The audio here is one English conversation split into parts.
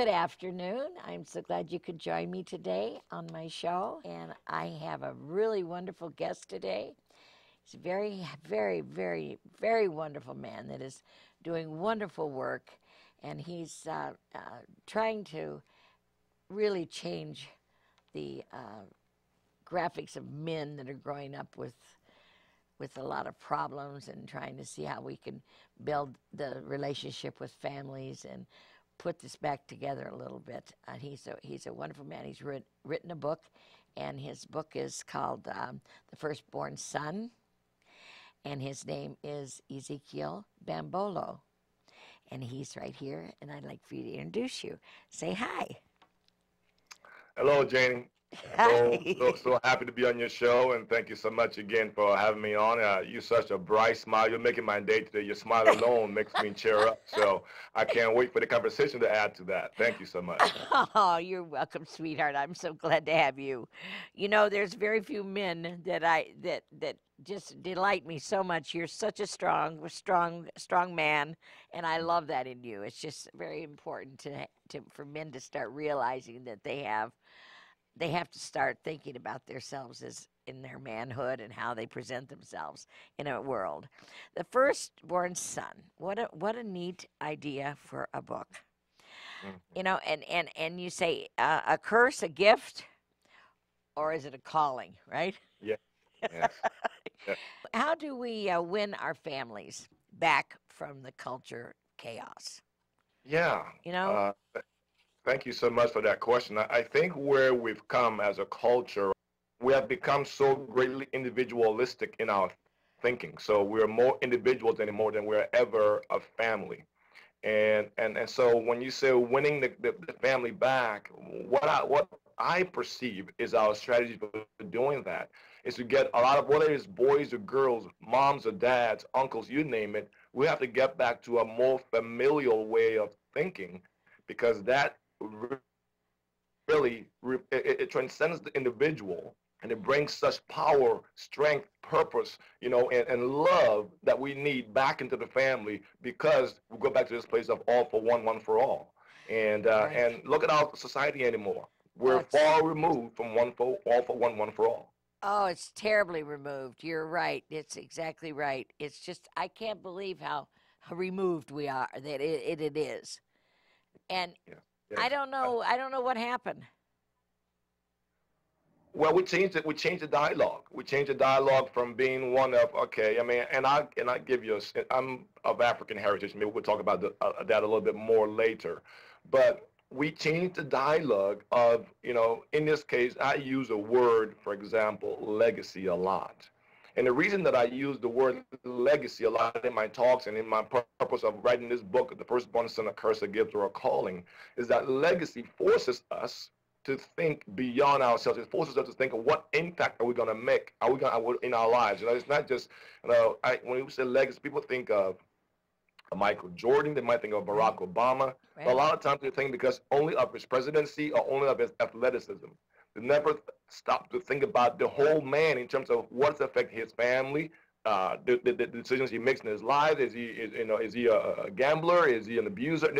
Good afternoon. I'm so glad you could join me today on my show. And I have a really wonderful guest today. He's a very wonderful man that is doing wonderful work. And he's trying to really change the graphics of men that are growing up with a lot of problems, and trying to see how we can build the relationship with families and put this back together a little bit. He's a wonderful man. He's written a book, and his book is called The Firstborn Son, and his name is Ezechiel Bambolo. And he's right here, and I'd like for you to introduce you. Say hi. Hello, Jane. So, Hi. so, so happy to be on your show, and thank you so much again for having me on. You're such a bright smile. You're making my day today. Your smile alone makes me cheer up. So I can't wait for the conversation to add to that. Thank you so much. Oh, you're welcome, sweetheart. I'm so glad to have you. You know, there's very few men that just delight me so much. You're such a strong man, and I love that in you. It's just very important for men to start realizing that they have to start thinking about themselves as in their manhood and how they present themselves in a world. The Firstborn Son. What a neat idea for a book. Mhm. You know, and you say a curse, a gift, or is it a calling, right? Yeah, yes. Yeah. How do we win our families back from the culture chaos? Yeah. You know? Uh, Thank you so much for that question. I think where we've come as a culture, we have become so greatly individualistic in our thinking. So we're more individuals anymore than we're ever a family. And so when you say winning the family back, what I perceive is our strategy for doing that is to get a lot of, whether it's boys or girls, moms or dads, uncles, you name it, we have to get back to a more familial way of thinking, because that really it transcends the individual, and it brings such power, strength, purpose, and love that we need back into the family, because we go back to this place of all for one, one for all. Right. And look at our society anymore. Oh, We're far removed from one for all, for one, one for all. it's terribly removed. You're right. It's exactly right. It's just I can't believe how removed we are that it is. And Yeah. Yes. I don't know what happened. Well, we changed it. We changed the dialogue. We changed the dialogue from being one of, okay. I mean, and I give you I'm of African heritage. Maybe we'll talk about that a little bit more later. But we changed the dialogue of, in this case, I use a word, for example, legacy a lot. And the reason that I use the word legacy a lot in my talks and in my purpose of writing this book, The Firstborn Son, a Curse, a Gift, or a Calling, is that legacy forces us to think beyond ourselves. It forces us to think of what impact are we going to make? Are we going to in our lives? It's not just when we say legacy, people think of a Michael Jordan. They might think of Right. Barack Obama. But a Right. lot of times they think because only of his presidency or only of his athleticism. They never stop to think about the whole man in terms of what's affecting his family, the decisions he makes in his life. Is he a gambler? Is he an abuser?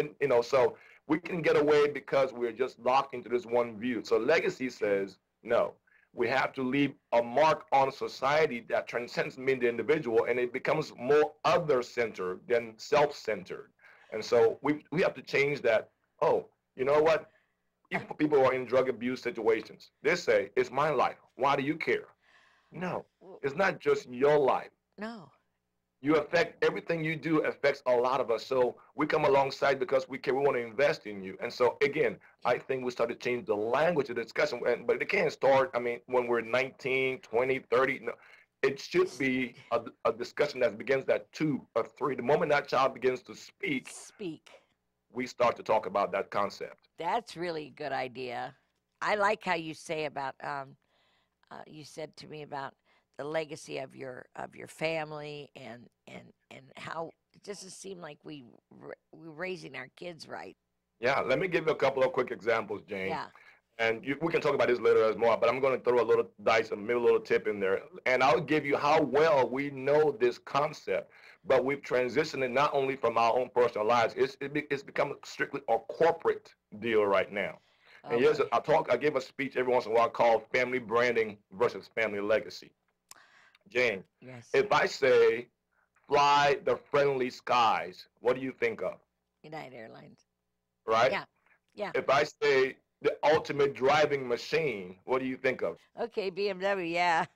So we can get away because we're just locked into this one view. So legacy True. says no. We have to leave a mark on society that transcends me, the individual, and it becomes more other-centered than self-centered. And so we have to change that. Oh, you know what? Even for people who are in drug abuse situations, they say, it's my life. Why do you care? No, W- it's not just your life. No. You affect everything you do affects a lot of us. So we come alongside because we care. We want to invest in you. And so again, I think we start to change the language of the discussion. But it can't start, I mean, when we're 19, 20, 30. No, it should be a discussion that begins at 2 or 3. The moment that child begins to speak, Speak. we start to talk about that concept. That's really a good idea. I like how you say about you said to me about the legacy of your family and how it doesn't seem like we're raising our kids right. Yeah, let me give you a couple of quick examples, Jane. Yeah. And we can talk about this later as more, but I'm going to throw a little dice, maybe a little tip in there. And I'll give you how well we know this concept, but we've transitioned it not only from our own personal lives, it's become strictly a corporate deal right now. Oh And yes, boy. I give a speech every once in a while called Family Branding versus Family Legacy. Jane, Yes. if I say fly the friendly skies, what do you think of? United Airlines. Right? Yeah. Yeah. If I say the ultimate driving machine, what do you think of? Okay, BMW. Yeah.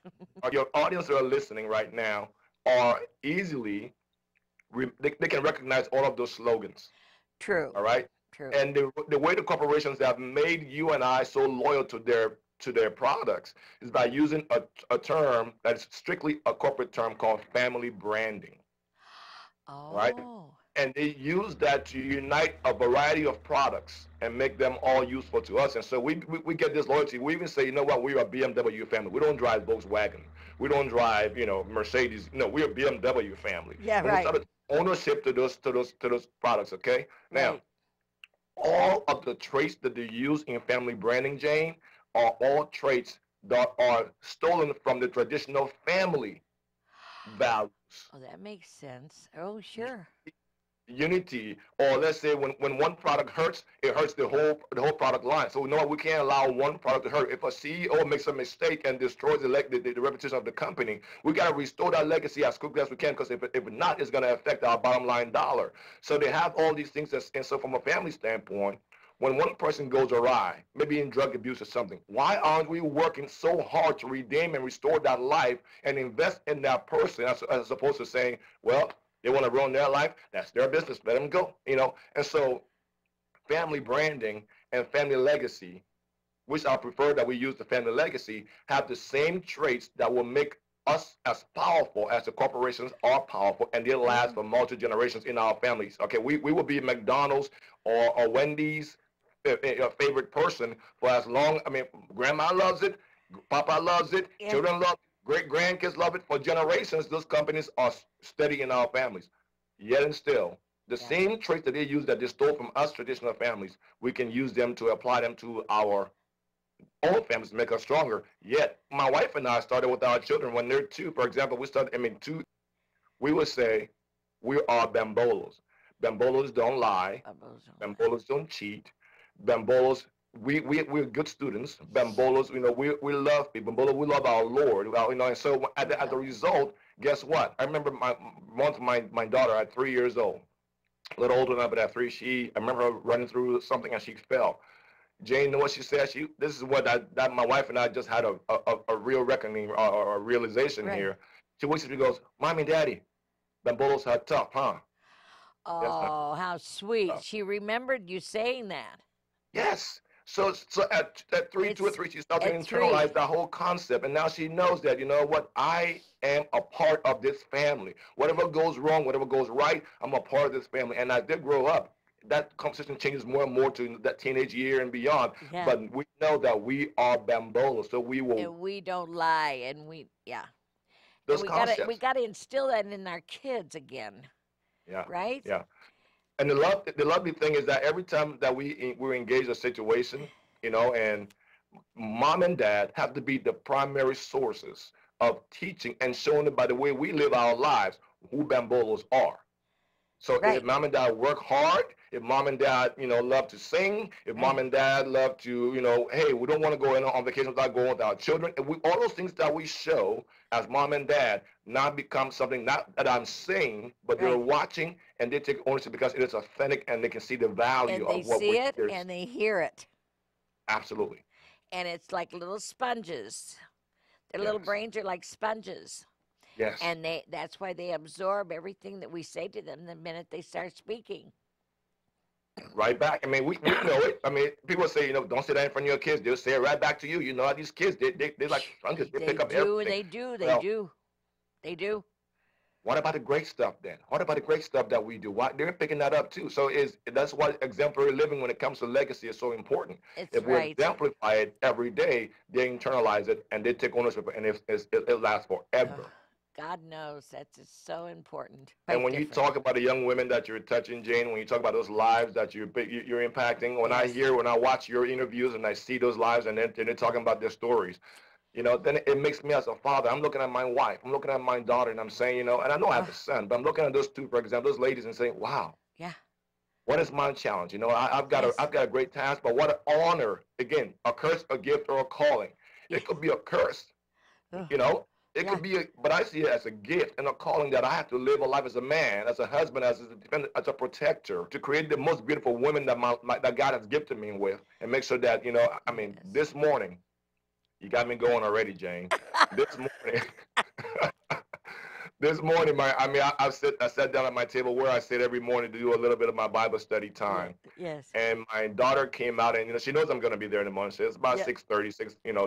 Your audience that are listening right now are easily, they can recognize all of those slogans. True. All right. True. And the way the corporations have made you and I so loyal to their products is by using a term that's strictly a corporate term called family branding. Right? Oh. And they use that to unite a variety of products and make them all useful to us. And so we get this loyalty. We even say, you know what, we're a BMW family. We don't drive Volkswagen. We don't drive, Mercedes. No, we're a BMW family. Yeah. And we Right. started ownership to those products. Okay. Now, Right. all of the traits that they use in family branding, Jane, are all traits that are stolen from the traditional family values. Oh, that makes sense. Oh, sure. Unity, or let's say when one product hurts, it hurts the whole product line. So we know we can't allow one product to hurt. If a CEO makes a mistake and destroys the reputation of the company, we got to restore that legacy as quickly as we can, because if not, it's going to affect our bottom line dollar. So they have all these things and so from a family standpoint, when one person goes awry, maybe in drug abuse or something, why aren't we working so hard to redeem and restore that life and invest in that person, as opposed to saying, well, they want to ruin their life, that's their business, let them go. And so family branding and family legacy, which I prefer that we use the family legacy, have the same traits that will make us as powerful as the corporations are powerful, and they last Oh. for multi-generations in our families. Okay, we will be McDonald's or Wendy's favorite person for as long, grandma loves it, papa loves it, Yeah. children love it, great grandkids love it. For generations, those companies are steady in our families. Yet and still, the Yeah. same traits that they use that they stole from us traditional families, we can use them to apply them to our own families to make us stronger. Yet, my wife and I started with our children when they're two. For example, we would say we are Bambolos. Bambolos don't lie. Bambolos don't cheat. Bambolos, we're good students. Bambolos, we love people. Bambolo, we love our Lord. And so as a result, guess what? I remember my daughter at 3 years old, a little older than that, but at 3, I remember her running through something and she fell. Jane, you know what she said? This is what that my wife and I just had a real reckoning or a realization Right. here. She goes, Mommy, Daddy, Bambolos are tough, huh? Yes, honey. Oh, how sweet. Tough. She remembered you saying that. Yes. So at 2 or It's 3, she started to at internalize 3. that whole concept, and now she knows that, you know what, I am a part of this family. Whatever goes wrong, whatever goes right, I'm a part of this family. And as they grow up, that conversation changes more and more to that teenage year and beyond. Yeah. But we know that we are Bambolo, so we will And we don't lie, and yeah. And those we concepts. gotta instill that in our kids again, Yeah, right? yeah. And the lovely thing is that every time that we engage a situation, and mom and dad have to be the primary sources of teaching and showing them by the way we live our lives who Bambolos are. So if Right. mom and dad work hard, if mom and dad, love to sing, if mom Right. and dad love to, hey, we don't want to go on vacation without going with our children. And all those things that we show as mom and dad now become something not that I'm saying, but they're Right. watching and they take ownership because it is authentic and they can see the value And they of what see we're it here. and they hear it. Absolutely. And it's like little sponges. Their little Yes. brains are like sponges. Yes. And that's why they absorb everything that we say to them the minute they start speaking. Right back. We know it. People say, don't say that in front of your kids. They'll say it right back to you. You know how these kids, they're like sponges. They They pick up do, everything. they do, they Well, do. They do. what about the great stuff then? What about the great stuff that we do? Why they're picking that up too? So that's why exemplary living when it comes to legacy is so important. It's If we right. exemplify it every day, they internalize it and they take ownership, and it lasts forever. God knows that's just so important. And Quite when you different. talk about the young women that you're touching, Jane, when you talk about those lives that you're impacting, Yes. when I watch your interviews and I see those lives and then they're talking about their stories, then it makes me as a father. I'm looking at my wife, I'm looking at my daughter, and I'm saying, and I know I have Oh, a son, but I'm looking at those two, for example, those ladies, and saying, wow, yeah. what is my challenge? I've got Yes. a great task, but what an honor! Again, a curse, a gift, or a calling. Yeah. It could be a curse, Oh, you know. It yeah. could be, but I see it as a gift and a calling that I have to live a life as a man, as a husband, as a defender, as a protector, to create the most beautiful women that God has gifted me with, and make sure that I mean, Yes. this morning, you got me going already, Jane. This morning, this morning, I sat down at my table where I sit every morning to do a little bit of my Bible study Yeah. time. Yes. And my daughter came out, and she knows I'm going to be there in the morning. So it's about Yep. 6:30.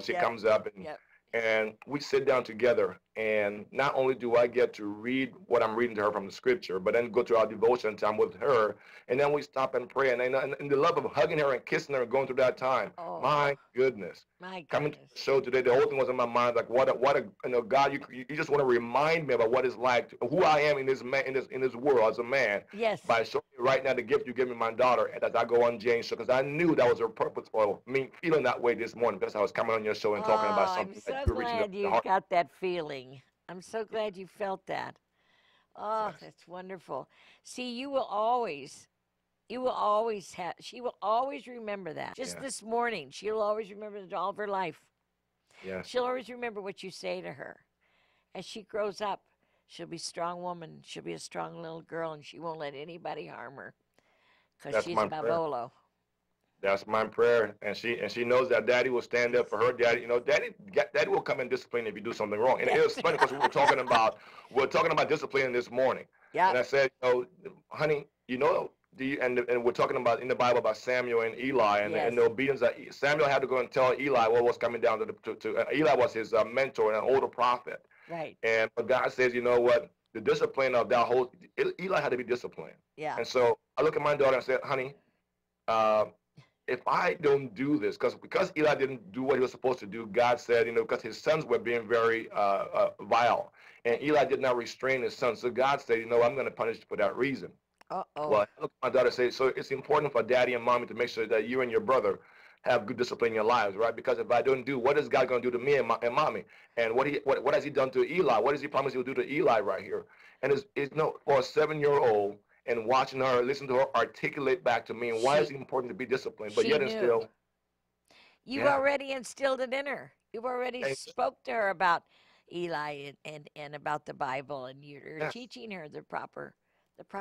She Yep. comes up, Yep. and we sit down together. And not only do I get to read what I'm reading to her from the scripture, but then go to our devotion time with her, and then we stop and pray. And the love of hugging her and kissing her and going through that time, Oh, my goodness. my Coming to goodness. the show today, the whole thing was in my mind, like what a God, you just want to remind me about what it's like, who I am in this man, in this world as a man, Yes. by showing me right now the gift you give me, my daughter, and as I go on Jane's show, because I knew that was her purpose for me feeling that way this morning, because I was coming on your show and Oh, talking about I'm something that so you're reaching up glad to the you heart. got that feeling. I'm so glad you felt that. Oh, Yes, that's wonderful. See, you will always have, she will always remember that. Just yes, this morning, she'll always remember it all of her life. yes. She'll always remember what you say to her. As she grows up, she'll be a strong woman. She'll be a strong little girl, and she won't let anybody harm her because That's she's my prayer. Bambolo. That's my prayer, and she knows that Daddy will stand up Yes. for her. Daddy, Daddy will come and discipline if you do something wrong. And it was That's funny because we were talking about discipline this morning, and yep. I said, honey, and we're talking about in the Bible about Samuel and Eli Yes. and the obedience that Samuel had to go and tell Eli what was coming down to Eli was his mentor and an older prophet, Right. and but God says, you know what, the discipline of that whole Eli had to be disciplined, Yeah. and so I look at my daughter and I said, honey. Uh, if I don't do this, because Eli didn't do what he was supposed to do, God said, because his sons were being very vile, and Eli did not restrain his sons. So God said, I'm going to punish you for that reason. Uh-oh. Well, look, my daughter said, so it's important for daddy and mommy to make sure that you and your brother have good discipline in your lives, right? Because if I don't do, what is God going to do to me and mommy? And what has he done to Eli? What does he promise he'll do to Eli right here? And for a 7-year-old and watching her, listen to her articulate back to me, and why is She it important to be disciplined? But she yet and knew. still, You've yeah. already instilled it in her. You've already And, spoke to her about Eli and about the Bible, and you're yes, teaching her the proper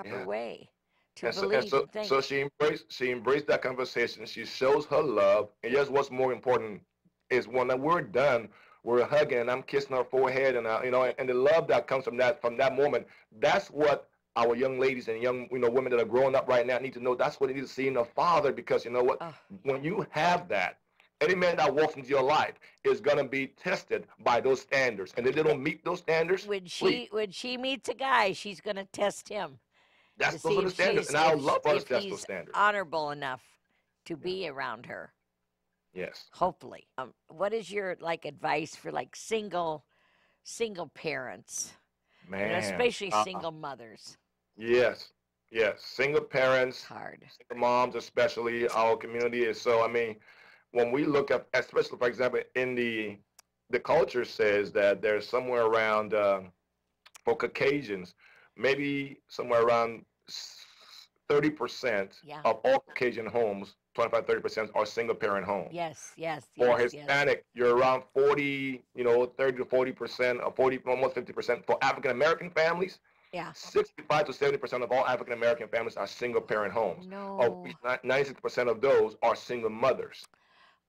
yeah. way to And so and believe so and think. so she embraced that conversation. She shows her love. And yes, what's more important is when we're done, we're hugging and I'm kissing her forehead and Yeah. and the love that comes from that moment. That's what our young ladies and young women that are growing up right now need to know. That's what they need to see in a father, because you know what? Oh, When you have that, any man that walks into your life is gonna be tested by those standards. And if they that don't meet those standards, when please. she meets a guy, she's gonna test him to Those see are the if standards. she's And I would love for us if to test those he's standards. honorable enough to Yeah. be around her. Yes. Hopefully. What is your advice for single parents? Man, Especially single mothers. yes, yes. Single It's parents, hard. single moms, especially our community is so. I mean, when we look at, especially for example, in the culture says that there's somewhere around for Caucasians, maybe somewhere around 30% Yeah. of all Caucasian homes, 25-30% are single parent homes. Yes, yes, For yes, yes. Hispanic, you're around 40, 30 to 40%, or 40, almost 50%. For African American families, Yeah. 65 to 70% of all African American families are single parent Oh homes, of which no. 96% of those are single mothers.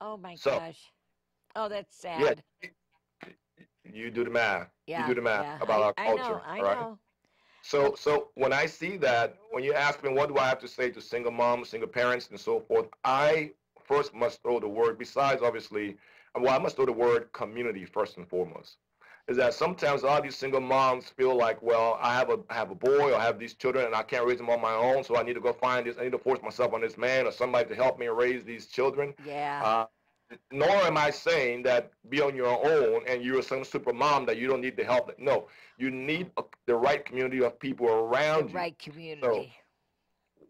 Oh my So, gosh. Oh, that's yeah, sad. you do the math. You Yeah, do the math yeah. about I our I know. culture, I all right? know. So, But so when I see that, when you ask me what do I have to say to single moms, single parents, and so forth, I first must throw the word. Besides, obviously, well, I must throw the word community first and foremost. Is that sometimes a lot of these single moms feel like, well, I have a boy or I have these children and I can't raise them on my own, so I need to go find this. I need to force myself on this man or somebody to help me raise these children. yeah. Uh, nor am I saying that be on your own and you're some super mom that you don't need the help. No, you need the right community of people The around you. right So community.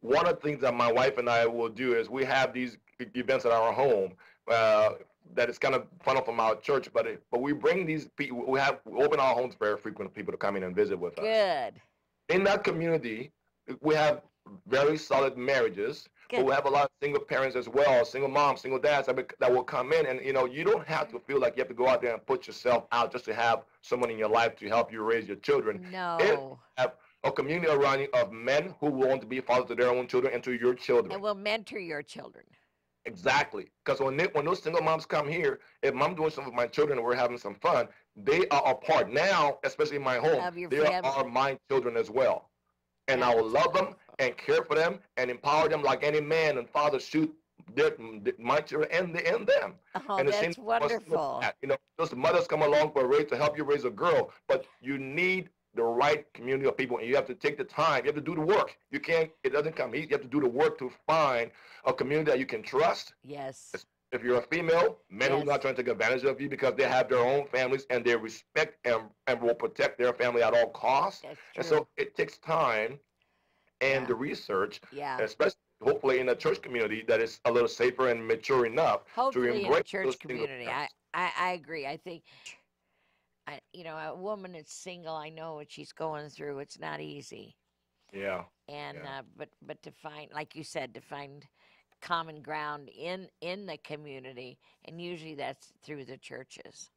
one of the things that my wife and I will do is we have these events at our home uh, that is kind of funneled from our church, but we bring these people. We open our homes very frequent for people to come in and visit with us. Good. In that community, we have very solid marriages, but Good. we have a lot of single parents as well, single moms, single dads that will come in. And, you don't have to feel like you have to go out there and put yourself out just to have someone in your life to help you raise your children. If you No. have a community around you of men who want to be fathers to their own children and to your children. And will mentor your children. Exactly. Because when those single moms come here, if I'm doing something with my children and we're having some fun, they are a part now, especially in my home, Of your they family. are my children as well. And I will love them and care for them and empower them like any man and father should my children and them. Oh, And the that's same wonderful. those mothers come along for a raise to help you raise a girl, but you need the right community of people, and you have to take the time. You have to do the work. You can't. It doesn't come easy. You have to do the work to find a community that you can trust. Yes. If you're a female, men who are Yes. not trying to take advantage of you because they have their own families and they respect and will protect their family at all costs. That's And true. so it takes time and Yeah. the research, Yeah. especially hopefully in a church community that is a little safer and mature enough to Hopefully in a embrace church those single community. parents. I agree. I think a woman that's single, I know what she's going through. It's not easy. Yeah, And yeah, but to find, like you said, to find common ground in the community, and usually that's through the churches,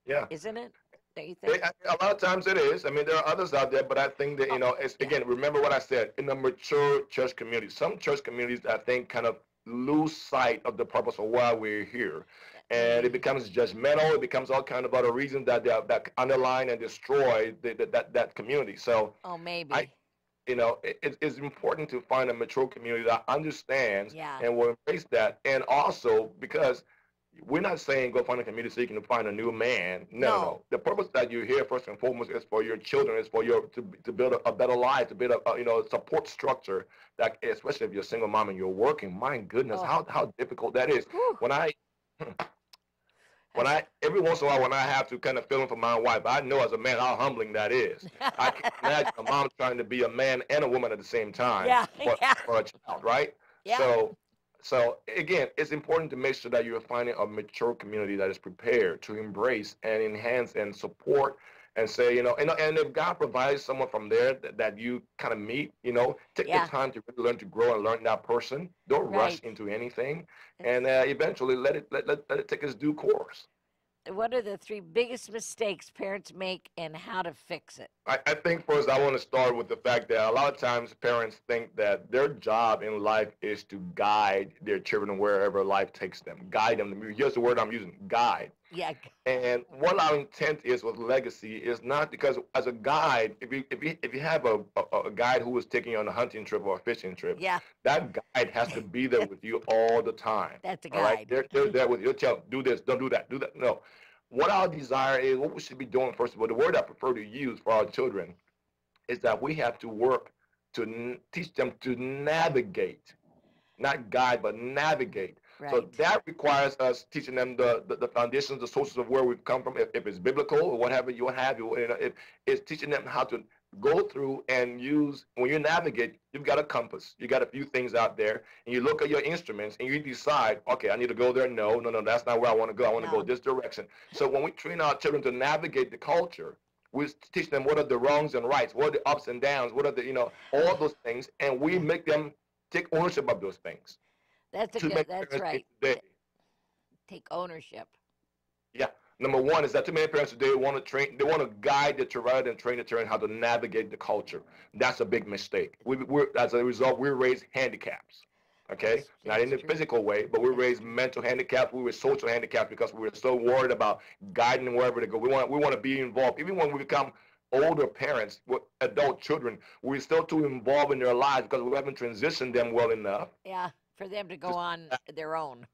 yeah. isn't it? Don't you think? A lot of times it is. I mean, there are others out there, but I think that, it's, Yeah. again, remember what I said, in a mature church community. Some church communities, I think, kind of lose sight of the purpose of why we're here. And it becomes judgmental. It becomes all kind of other reasons that underline and destroy that community. So Oh, I, maybe. it's important to find a mature community that understands Yeah. and will embrace that. And also because we're not saying go find a community so you can find a new man. No, no. The purpose that you're here first and foremost is for your children. Is for to build a better life, to build a support structure that, especially if you're a single mom and you're working. My goodness, Oh. how difficult that is. Whew. When I every once in a while when I have to kind of fill in for my wife, I know as a man how humbling that is. I can imagine a mom trying to be a man and a woman at the same time Yeah. for, Yeah. for a child, right? Yeah. So again, it's important to make sure that you're finding a mature community that is prepared to embrace and enhance and support and say, and if God provides someone from there that you kind of meet, take Yeah. the time to really learn to grow and learn that person. Don't rush Right. into anything, and eventually let it take its due course. What are the three biggest mistakes parents make, and how to fix it? I think first I want to start with the fact that a lot of times parents think that their job in life is to guide their children wherever life takes them. Guide them. Here's the word I'm using, guide. Yeah. And what our intent is with legacy is not because as a guide, if you have a guide who is taking you on a hunting trip or a fishing trip, Yeah. that guide has to be there with you all the time. That's a All right, guide. they're there with you. They'll tell, do this, don't do that, do that. No, what our desire is, what we should be doing, first of all, the word I prefer to use for our children is that we have to work to teach them to navigate, not guide, but navigate. Right. So that requires us teaching them the foundations, the sources of where we've come from, if it's biblical or whatever you have. It's teaching them how to go through and use, when you navigate, you've got a compass. You got a few things out there, and you look at your instruments, and you decide, okay, I need to go there. No, that's not where I want to go. I want to go this direction. So when we train our children to navigate the culture, we teach them what are the wrongs and rights, what are the ups and downs, what are the, all those things, and we make them take ownership of those things. That's right. Today. Take ownership. Yeah. Number one is that too many parents today want to guide the child rather than train the child how to navigate the culture. That's a big mistake. As a result, we raise handicaps. Okay, not in the physical way, but we raise mental handicaps. We raise social handicaps because we were so worried about guiding them wherever they go. We want to be involved, even when we become older parents with adult children. We're still too involved in their lives because we haven't transitioned them well enough. Yeah, for them to go on their own.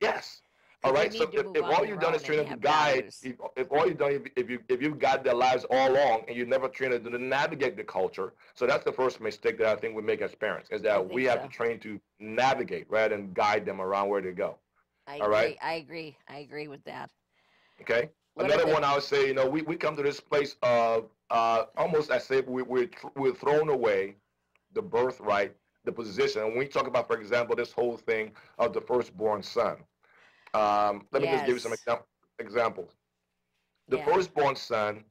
Yes. All right. So if all you've done is train them to guide, if all you've done, if you've guided their lives all along and you never trained them to navigate the culture, so that's the first mistake that I think we make as parents, is that we have to train to navigate rather than guide them around where to go. I All right. agree. I agree. I agree with that. Okay. What are Another the one I would say, we come to this place of almost as if we're throwing away the birthright, the position. And when we talk about, for example, this whole thing of the firstborn son, let me just give you some yes. examples. The Yeah. firstborn son,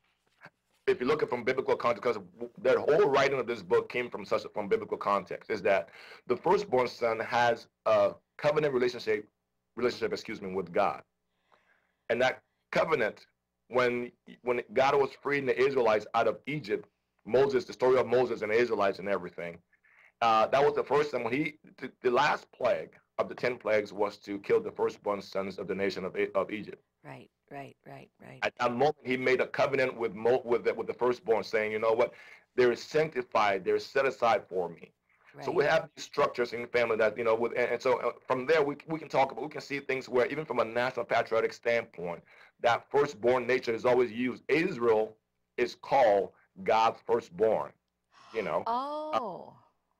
if you look at from biblical context, because the whole writing of this book came from biblical context, is that the firstborn son has a covenant relationship, with God, and that covenant, when God was freeing the Israelites out of Egypt, Moses, the story of Moses and the Israelites and everything, that was the first time when the last plague of the 10 plagues was to kill the firstborn sons of the nation of Egypt. Right. Right. Right. Right. At that moment, he made a covenant with the firstborn, saying, you know what, they're sanctified, they're set aside for me. So Right. we have these structures in family that, and so from there we can talk about, we can see things where even from a national patriotic standpoint, that firstborn nature is always used. Israel is called God's firstborn. You know, uh, Oh.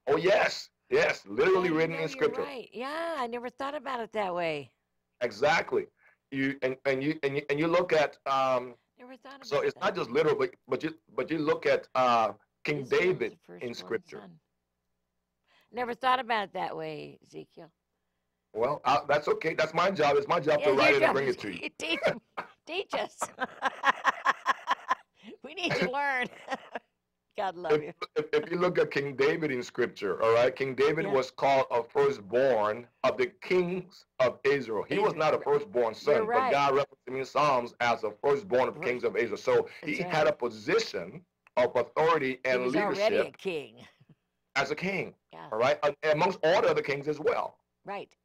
oh yes, yes, literally Yeah. You written know, in you're Scripture. right. Yeah. I never thought about it that way. Exactly. You look at Never thought so about it it's that not just way. literal, but you look at King Israel is David the in firstborn Scripture. son. Never thought about it that way, Ezekiel. Well, that's okay. That's my job. It's my job Yeah, to your write it and job bring is it to you. teach us. We need to learn. God love If, you. if you look at King David in Scripture, all right, King David Yeah, was called a firstborn of the kings of Israel. He was Israel. not a firstborn You're son, but right. God referenced him in Psalms as a firstborn of kings First, of Israel. So that's he right. had a position of authority He and was already a leadership king. as a king, Yeah, all right, amongst all the other kings as well. right.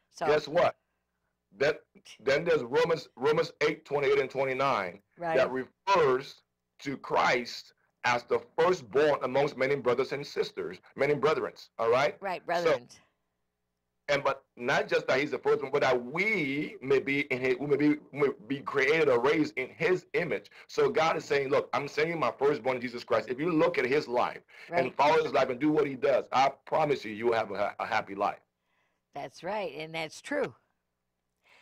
So, Guess what? That then there's Romans 8:28 and 29 that right, refers to Christ as the firstborn amongst many brothers and sisters, many brethren. All right. right, So brethren. but not just that he's the first one, but that we may be in his, we may be created or raised in his image. So God is saying, look, I'm sending my firstborn Jesus Christ. If you look at his life and Right. follow his life and do what he does, I promise you, you will have a happy life. That's right, and that's true.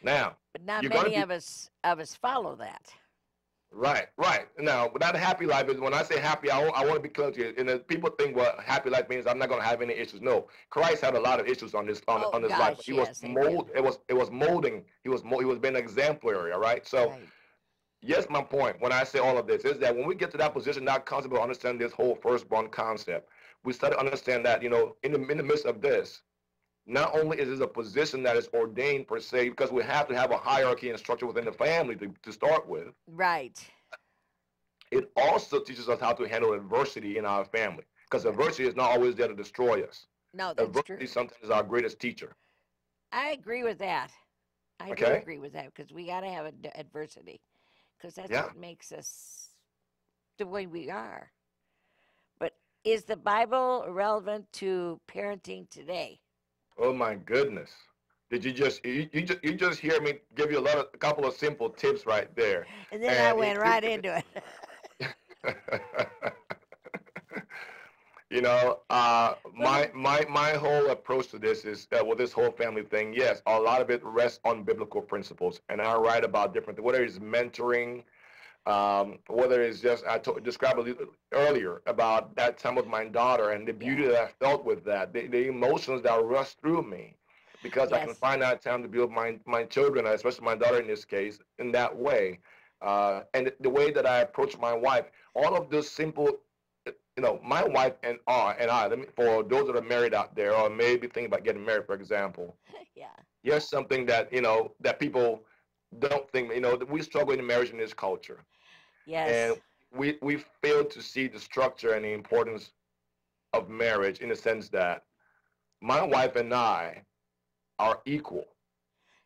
Now, But not you're going to many be of us follow that. right, right. Now, without a happy life is when I say happy, I want to be clear to you. And then people think what happy life means. I'm not going to have any issues. No, Christ had a lot of issues on this Oh on his life. gosh, He was yes, amen. mold. It was molding. He was being exemplary. All right. So Right. yes, my point when I say all of this is that when we get to that position, that concept of understanding this whole firstborn concept, we start to understand that in the midst of this, not only is this a position that is ordained per se, because we have to have a hierarchy and structure within the family to start with, Right. it also teaches us how to handle adversity in our family, because Right. adversity is not always there to destroy us. No, that's Adversity true. sometimes is our greatest teacher. I agree with that. I do Okay? agree with that because we got to have adversity because that's Yeah. what makes us the way we are. But is the Bible relevant to parenting today? Oh my goodness. Did you just hear me give you a couple of simple tips right there? And then I And went right into it. my Well, my whole approach to this is with this whole family thing. Yes, a lot of it rests on biblical principles, and I write about different things, whether it's mentoring, whether it's just described a little earlier about that time with my daughter and the beauty yeah. that I felt with that, the emotions that rushed through me, because I can Yes. find that time to be with my children, especially my daughter in this case, in that way, and the way that I approach my wife, all of those simple. My wife and I, for those that are married out there, or maybe thinking about getting married, for example, Yeah. here's something that people don't think. That we struggle in marriage in this culture, and Yes. we fail to see the structure and the importance of marriage in the sense that my wife and I are equal.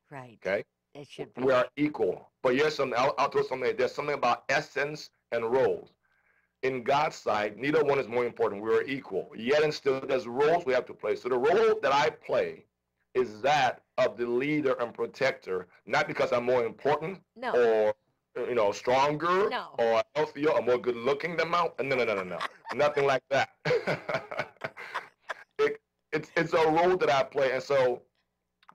Right. Okay, It should we be. are equal. But here's something. I'll throw something. There's something about essence and roles. In God's sight, neither one is more important. We are equal. Yet and still, there's roles we have to play. So the role that I play is that of the leader and protector, not because I'm more important No. or stronger No. or healthier or more good looking than my. No, no, no, no, no, nothing like that. it, it's a role that I play, and so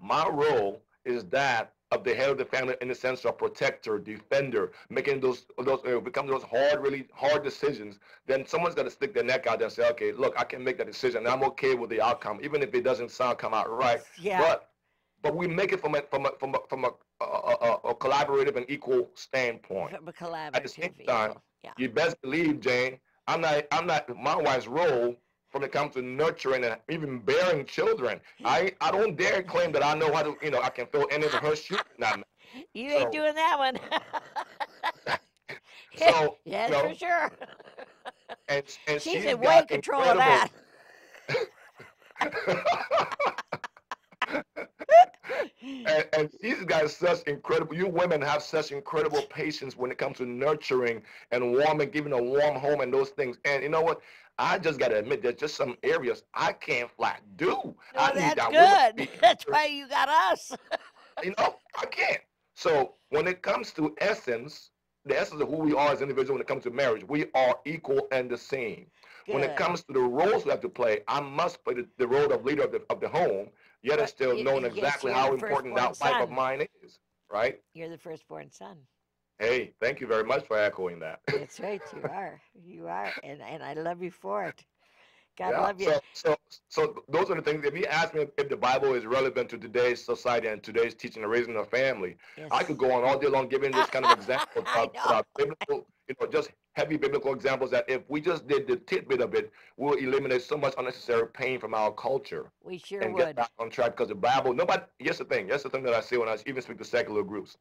my role is that of the head of the family in the sense of protector, defender, making those become those hard, really hard decisions, then someone's got to stick their neck out there and say, okay, look, I can make that decision, and I'm okay with the outcome, even if it doesn't come out right. Yeah. But we make it from a collaborative and equal standpoint. From a At the same collaborative time, equal. Yeah. you best believe, Jane, I'm not my wife's role when it comes to nurturing and even bearing children. I don't dare claim that I know how to, I can fill any of her shoes. You ain't So, doing that one. so, Yes, for sure. and She's she's in way got control of incredible. that. And she's got such incredible, you women have such incredible patience when it comes to nurturing and warming, giving a warm home and those things. And you know what? I just got to admit, there's just some areas I can't flat do. No, I need that's that woman to good. be, That's why you got us. I can't. So when it comes to essence, the essence of who we are as individuals when it comes to marriage, we are equal and the same. When it Good. comes to the roles we have to play, I must play the role of leader of the home, yet and But still knowing yes, exactly you're the how important firstborn that wife of son. mine is, right? You're the firstborn son. Hey, thank you very much for echoing that. That's right. You are. You are. And I love you for it. God Yeah. love you. So those are the things. If you ask me if the Bible is relevant to today's society and today's teaching and raising a family, I could Yes. go on all day long giving this kind of example I know. about biblical, just heavy biblical examples that if we just did the tidbit of it, we'll eliminate so much unnecessary pain from our culture We sure and get would. back on track. Because the Bible, nobody. Here's the thing. That's the thing that I see when I even speak to secular groups.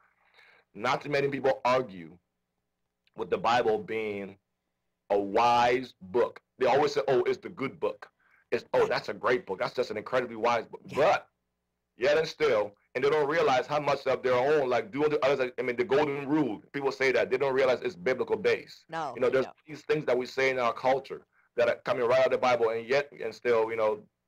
Not too many people argue with the Bible being a wise book. They always say, "Oh, it's the good book." Right. That's a great book. That's just an incredibly wise book. Yeah. But yet and still, and they don't realize how much of their own, like do the others. I mean, the golden rule. People say that they don't realize it's biblical based. No, they There's don't. these things that we say in our culture that are coming right out of the Bible, and yet and still,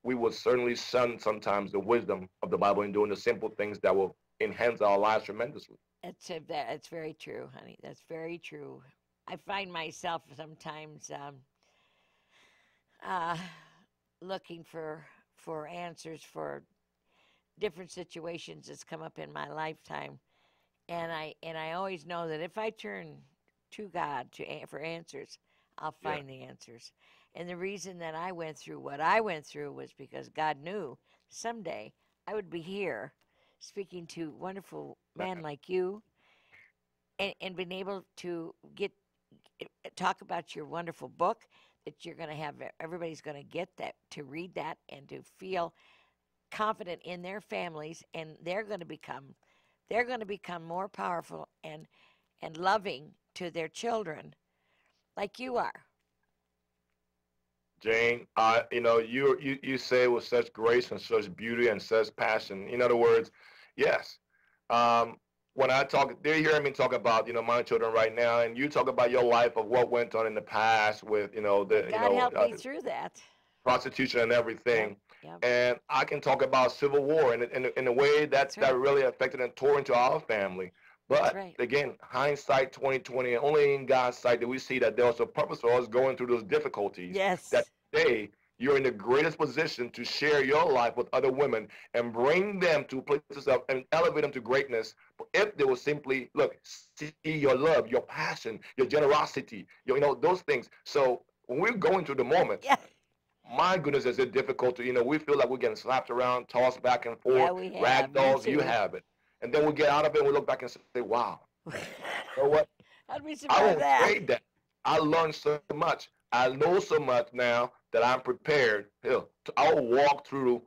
we would certainly shun sometimes the wisdom of the Bible in doing the simple things that will enhance our lives tremendously. That's very true, honey. That's very true. I find myself sometimes uh, looking for answers for different situations that's come up in my lifetime, and I always know that if I turn to God for answers, I'll Yeah. find the answers. And the reason that I went through what I went through was because God knew someday I would be here speaking to wonderful men like you, and being able to talk about your wonderful book that you're going to have. Everybody's going to get that, to read that, and to feel confident in their families, and they're going to become more powerful and loving to their children like you are. Jane, you say with such grace and such beauty and such passion. In other words, yes. Um, when I talk, they're hearing me talk about my children right now, and you talk about your life of what went on in the past with And God helped me through that. prostitution and Yep, everything. yep. And I can talk about civil war and in a way That's that right. really affected and tore into our family. That's But right. again, hindsight 2020, and only in God's sight do we see that there was a purpose for us going through those difficulties. That Yes. today you're in the greatest position to share your life with other women and bring them to places of and elevate them to greatness. If they will simply look, see your love, your passion, your generosity, those things. So when we're going through the moments, Yeah. my goodness, is it difficult to, we feel like we're getting slapped around, tossed back and Yeah, forth, we have. rag Me dolls, you too. have it. And then we get out of it and we look back and say, wow, you know what? How'd we I survive won't that? trade that. I learned so much. I know so much now that I'm prepared. Hell, I'll walk through,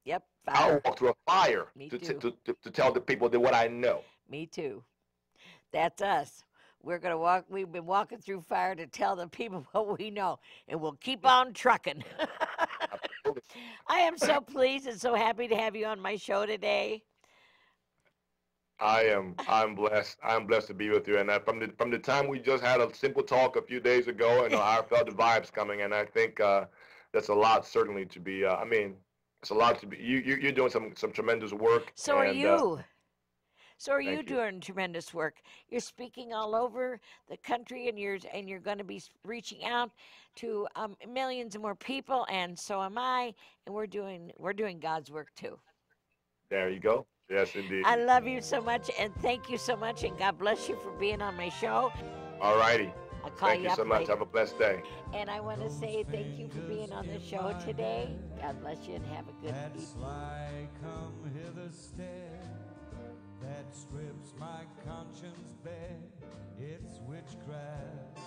Yep. I'll Fire. walk through a fire Me to, too. to tell the people that what I know. Me too. That's us. We're going to walk. We've been walking through fire to tell the people what we know, and we'll keep on trucking. Absolutely. I am so pleased and so happy to have you on my show today. I'm blessed. I'm blessed to be with you. And from the time we just had a simple talk a few days ago, and I felt the vibes coming, and I think that's a lot certainly to be. I mean, it's a lot to be. You're doing some tremendous work, So are and you. So are you thank you. doing tremendous work. You're speaking all over the country, and you're going to be reaching out to millions of more people, and so am I. And we're doing God's work too. There you go. Yes, indeed. I love you so much, and thank you so much, and God bless you for being on my show. All righty. I'll call Thank you you up so much. later. Have a blessed day. And I want to say thank you for being on the show today. God bless you and have a good That evening. sly come hither stare that strips my conscience bare, it's witchcraft.